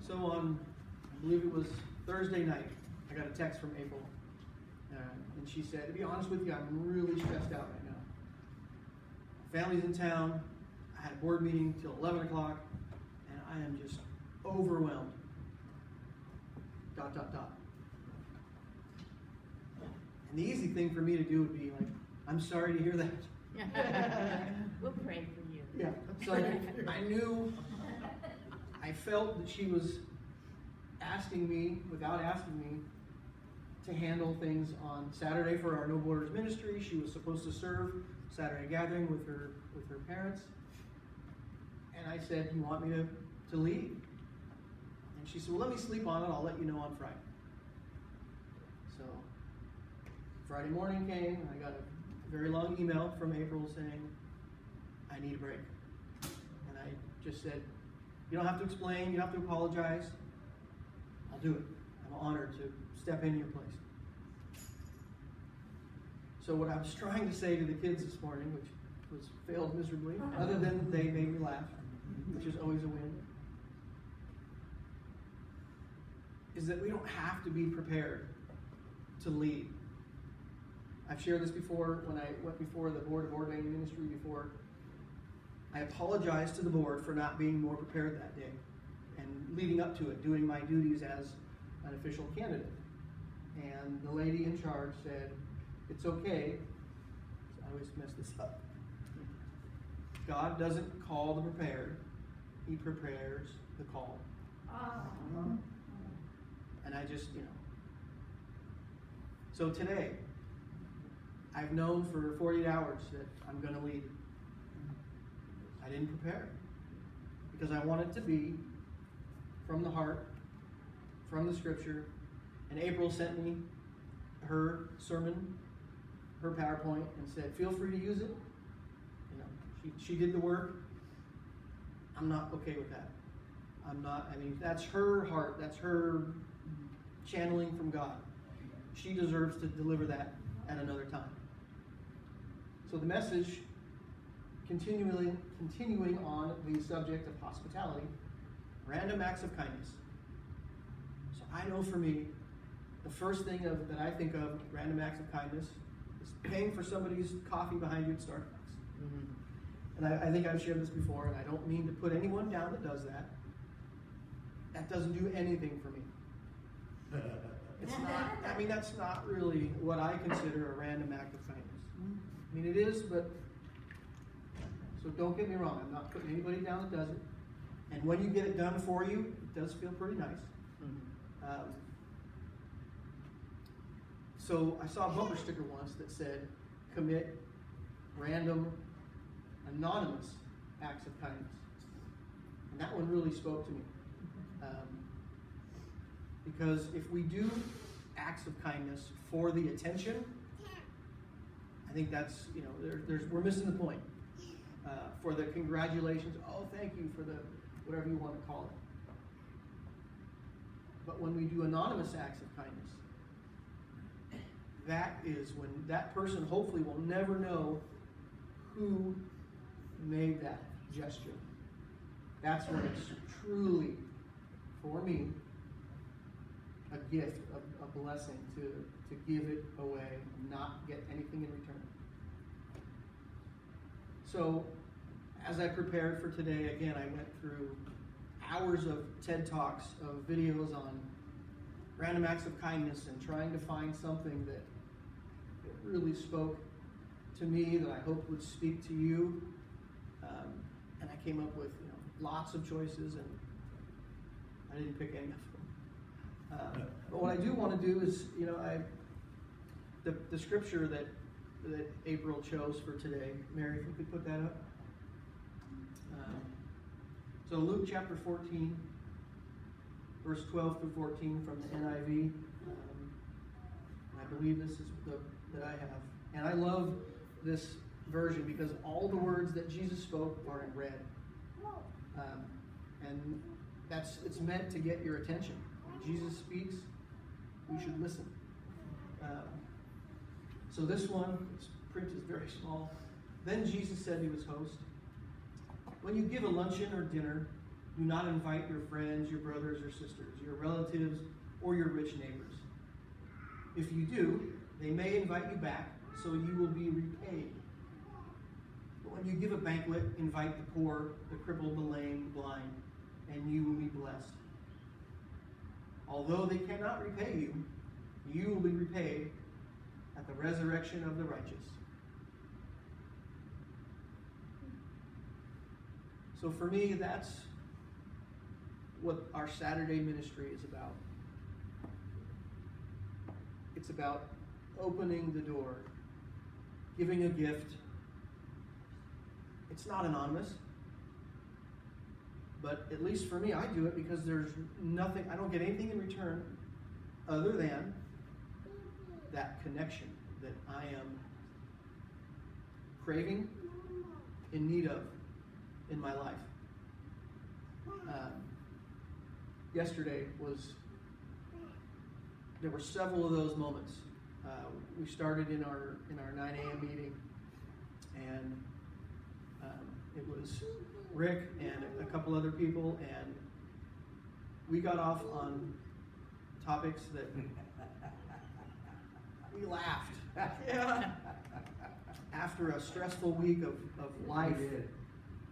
So on, I believe it was Thursday night, I got a text from April. And she said, to be honest with you, I'm really stressed out right now. Family's in town. I had a board meeting till 11 o'clock, and I am just overwhelmed. ... And the easy thing for me to do would be like, I'm sorry to hear that. We'll pray for you. Yeah. So I knew, I felt that she was asking me, without asking me, to handle things on Saturday for our No Borders ministry. She was supposed to serve Saturday gathering with her parents. And I said, you want me to leave? And she said, well, let me sleep on it. I'll let you know on Friday. So Friday morning came, and I got a very long email from April saying, I need a break. And I just said, you don't have to explain, you don't have to apologize. I'll do it. I'm honored to step in your place. So what I was trying to say to the kids this morning, which was failed miserably, other than they made me laugh, which is always a win, is that we don't have to be prepared to lead. I've shared this before when I went before the board of ordaining ministry before. I apologized to the board for not being more prepared that day and leading up to it, doing my duties as an official candidate. And the lady in charge said, it's okay. I always mess this up. God doesn't call the prepared. He prepares the call. And I just, So today, I've known for 48 hours that I'm going to lead. I didn't prepare because I want it to be from the heart, from the scripture. And April sent me her sermon, her PowerPoint, and said, feel free to use it. She did the work. I'm not okay with that. That's her heart. That's her channeling from God. She deserves to deliver that at another time. So the message, continuing on the subject of hospitality, random acts of kindness. So I know for me, the first thing that I think of random acts of kindness is paying for somebody's coffee behind you at Starbucks. And I think I've shared this before, and I don't mean to put anyone down that does that. That doesn't do anything for me. It's not, that's not really what I consider a random act of kindness. It is, but, so don't get me wrong, I'm not putting anybody down that does it. And when you get it done for you, it does feel pretty nice. So I saw a bumper sticker once that said, commit random, anonymous acts of kindness. And that one really spoke to me. Because if we do acts of kindness for the attention, I think that's, we're missing the point. For the congratulations, oh, thank you for the, whatever you want to call it. But when we do anonymous acts of kindness, that is when that person hopefully will never know who made that gesture. That's when it's truly, for me, a gift, a blessing to give it away and not get anything in return. So, as I prepared for today, again, I went through hours of TED Talks, of videos on random acts of kindness and trying to find something that really spoke to me that I hoped would speak to you. And I came up with lots of choices, and I didn't pick any of them. But what I do want to do is, the scripture that April chose for today, Mary, if you could put that up. So Luke chapter 14, verse 12 through 14 from the NIV. I believe this is that I have. And I love this version because all the words that Jesus spoke are in red. And it's meant to get your attention. When Jesus speaks, we should listen. So this one, this print is very small. Then Jesus said to his host, when you give a luncheon or dinner, Do not invite your friends, your brothers or sisters, your relatives, or your rich neighbors. If you do, they may invite you back, so you will be repaid. But when you give a banquet, invite the poor, the crippled, the lame, the blind, and you will be blessed. Although they cannot repay you, you will be repaid at the resurrection of the righteous. So for me, that's what our Saturday ministry is about. It's about opening the door, giving a gift. It's not anonymous, but at least for me, I do it because there's nothing, I don't get anything in return other than that connection that I am craving, in need of in my life. Yesterday there were several of those moments. We started in our 9 a.m. meeting, and it was Rick and a couple other people, and we got off on topics that we laughed. Yeah. After a stressful week of life,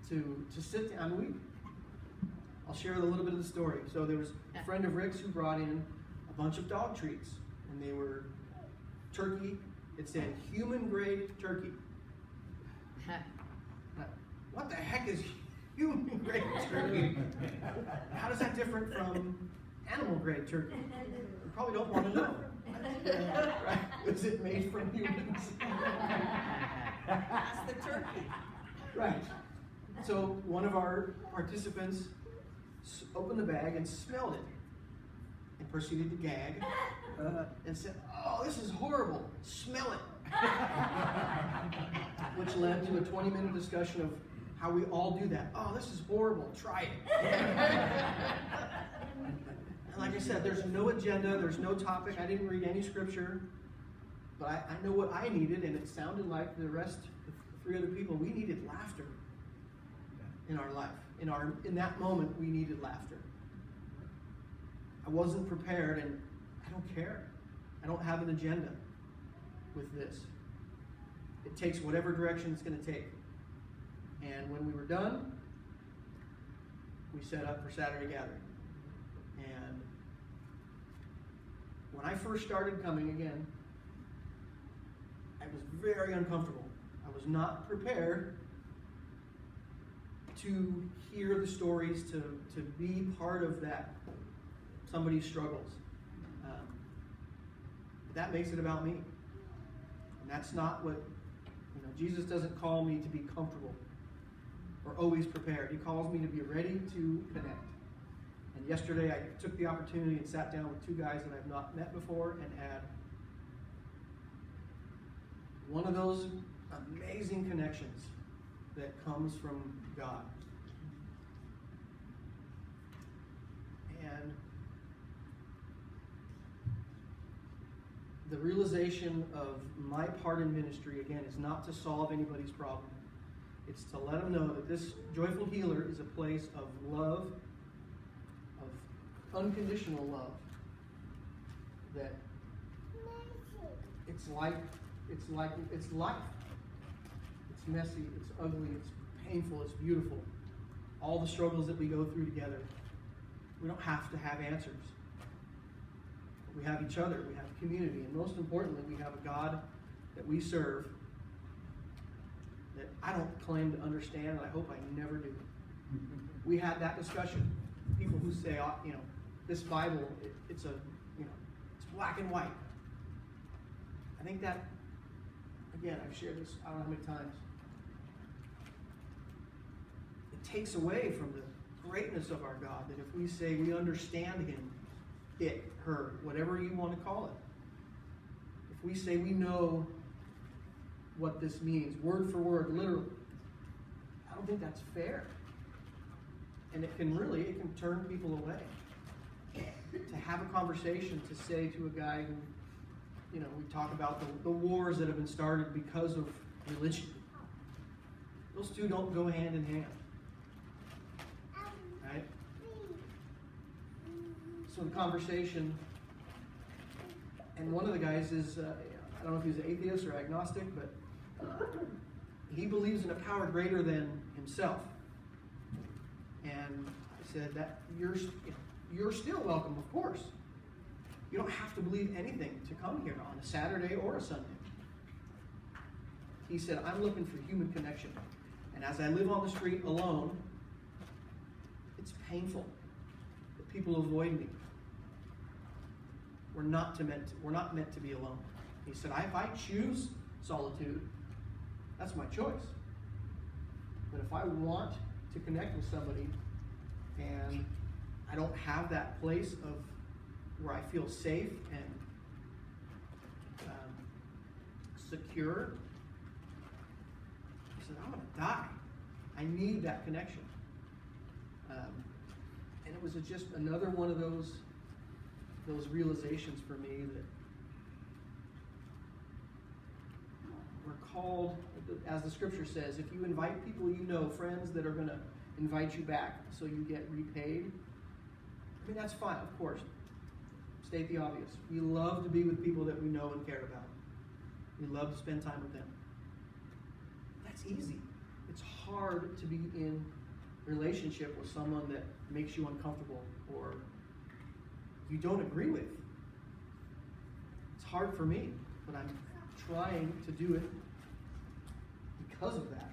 to sit down. I'll share a little bit of the story. So there was a friend of Rick's who brought in a bunch of dog treats, and they were turkey. It said human grade turkey. What the heck is human grade turkey? How does that differ from animal grade turkey? You probably don't want to know. Right? Was it made from humans? That's the turkey. Right. So one of our participants opened the bag and smelled it and proceeded to gag and said, "Oh, this is horrible. Smell it." Which led to a 20-minute discussion of how we all do that. "Oh, this is horrible. Try it." And like I said, there's no agenda. There's no topic. I didn't read any scripture. But I know what I needed, and it sounded like the rest, the 3 other people, we needed laughter in our life. In that moment, we needed laughter. I wasn't prepared, and I don't care. I don't have an agenda with this. It takes whatever direction it's going to take. And when we were done, we set up for Saturday gathering. And when I first started coming again, I was very uncomfortable. I was not prepared to hear the stories, to be part of that, somebody's struggles. That makes it about me. And that's not what, Jesus doesn't call me to be comfortable or always prepared. He calls me to be ready to connect. And yesterday I took the opportunity and sat down with 2 guys that I've not met before and had one of those amazing connections that comes from God. And the realization of my part in ministry, again, is not to solve anybody's problem. It's to let them know that this Joyful Healer is a place of love, of unconditional love. That it's life. It's life. It's messy, it's ugly, it's painful, it's beautiful. All the struggles that we go through together. We don't have to have answers. We have each other, we have community, and most importantly, we have a God that we serve that I don't claim to understand, and I hope I never do. We had that discussion. People who say, this Bible, it's black and white. I think that, again, I've shared this I don't know how many times. It takes away from the greatness of our God that if we say we understand Him, it, her, whatever you want to call it. If we say we know what this means, word for word, literally, I don't think that's fair. And it can turn people away. To have a conversation, to say to a guy who, we talk about the wars that have been started because of religion. Those two don't go hand in hand. Right? some conversation, and one of the guys is, I don't know if he's an atheist or agnostic, but he believes in a power greater than himself. And I said that you're still welcome, of course. You don't have to believe anything to come here on a Saturday or a Sunday. He said, I'm looking for human connection. And as I live on the street alone, it's painful that people avoid me. We're not meant to be alone. He said, if I choose solitude, that's my choice. But if I want to connect with somebody and I don't have that place of where I feel safe and secure, he said, I'm going to die. I need that connection. And it was just another one of those realizations for me that we're called, as the scripture says, if you invite people you know, friends that are going to invite you back so you get repaid, I mean, that's fine, of course. State the obvious. We love to be with people that we know and care about. We love to spend time with them. That's easy. It's hard to be in relationship with someone that makes you uncomfortable or you don't agree with. It's hard for me, but I'm trying to do it because of that.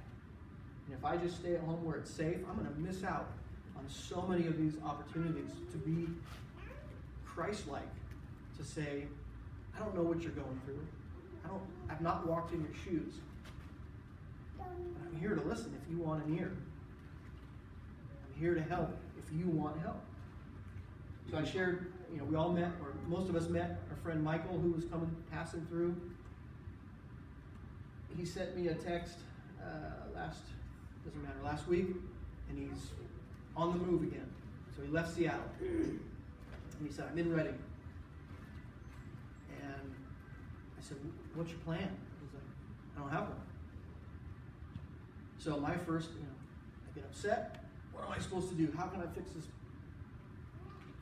And if I just stay at home where it's safe, I'm going to miss out on so many of these opportunities to be Christ-like, to say, I don't know what you're going through. I've not walked in your shoes. But I'm here to listen if you want an ear. I'm here to help if you want help. So I shared, we all met, or most of us met our friend Michael, who was passing through. He sent me a text last week, and he's on the move again. So he left Seattle. And he said, I'm in Reading. And I said, what's your plan? He's like, I don't have one. So my first, I get upset. What am I supposed to do? How can I fix this?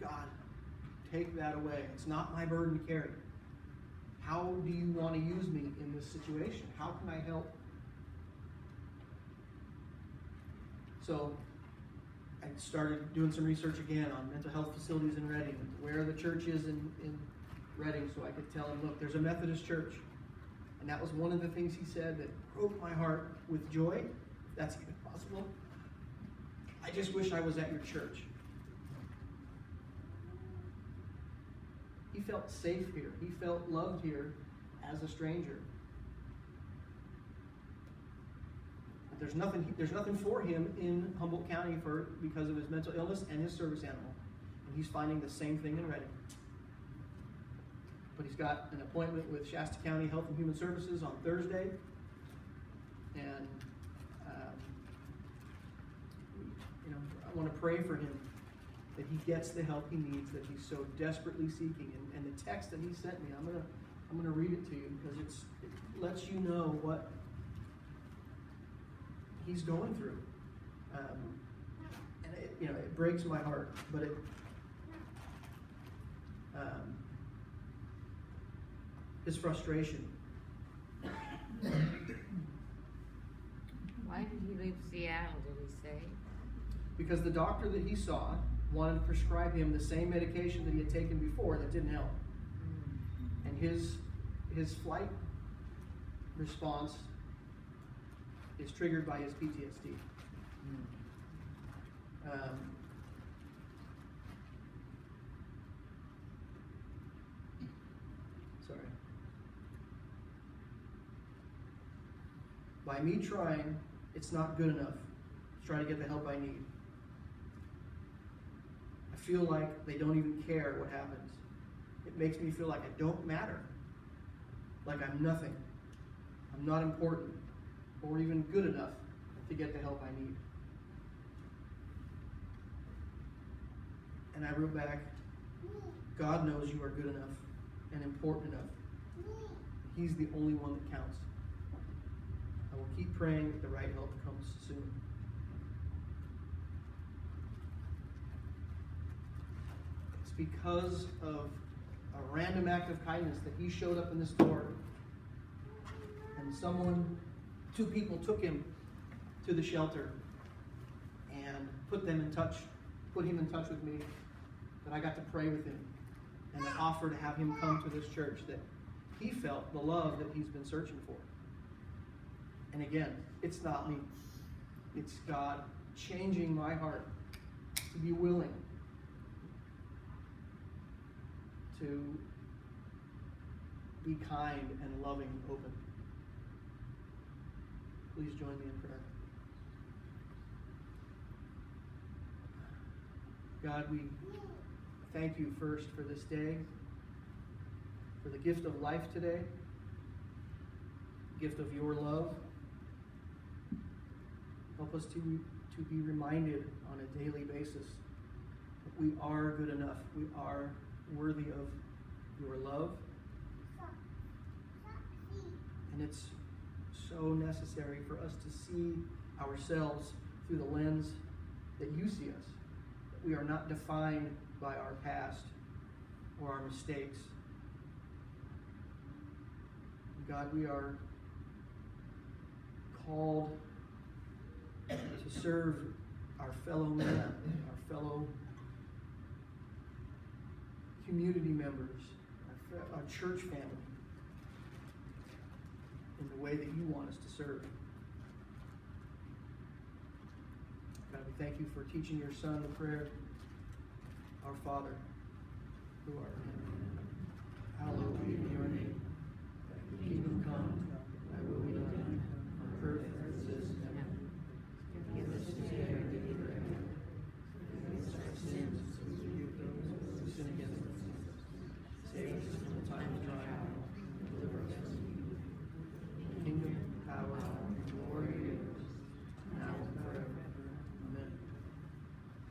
God, take that away. It's not my burden to carry. How do you want to use me in this situation? How can I help? So I started doing some research again on mental health facilities in Reading, where the church is in Reading, so I could tell him, look, there's a Methodist church. And that was one of the things he said that broke my heart with joy, if that's even possible. I just wish I was at your church. He felt safe here. He felt loved here as a stranger. But there's nothing for him in Humboldt County because of his mental illness and his service animal. And he's finding the same thing in Reading. But he's got an appointment with Shasta County Health and Human Services on Thursday. And I want to pray for him that he gets the help he needs, that he's so desperately seeking. And the text that he sent me, I'm gonna read it to you because it lets you know what he's going through. And it breaks my heart, but his frustration. Why did he leave Seattle, did he say? Because the doctor that he saw wanted to prescribe him the same medication that he had taken before that didn't help. And his flight response is triggered by his PTSD. Sorry. By me trying, it's not good enough to try to get the help I need. I feel like they don't even care what happens. It makes me feel like I don't matter. Like I'm nothing. I'm not important or even good enough to get the help I need. And I wrote back, God knows you are good enough and important enough. He's the only one that counts. I will keep praying that the right help comes soon. It's because of a random act of kindness that he showed up in the store, and two people took him to the shelter and put him in touch with me, that I got to pray with him and offer to have him come to this church, that he felt the love that he's been searching for. And again, it's not me. It's God changing my heart to be willing to be kind and loving and open. Please join me in prayer. God, we thank you first for this day, for the gift of life today, the gift of your love. Help us to be reminded on a daily basis that we are good enough. We are worthy of your love. And it's so necessary for us to see ourselves through the lens that you see us. That we are not defined by our past or our mistakes. God, we are called to serve our fellow man, our fellow community members, our church family, in the way that you want us to serve. God, we thank you for teaching your Son the prayer, Our Father, who art in heaven, hallowed be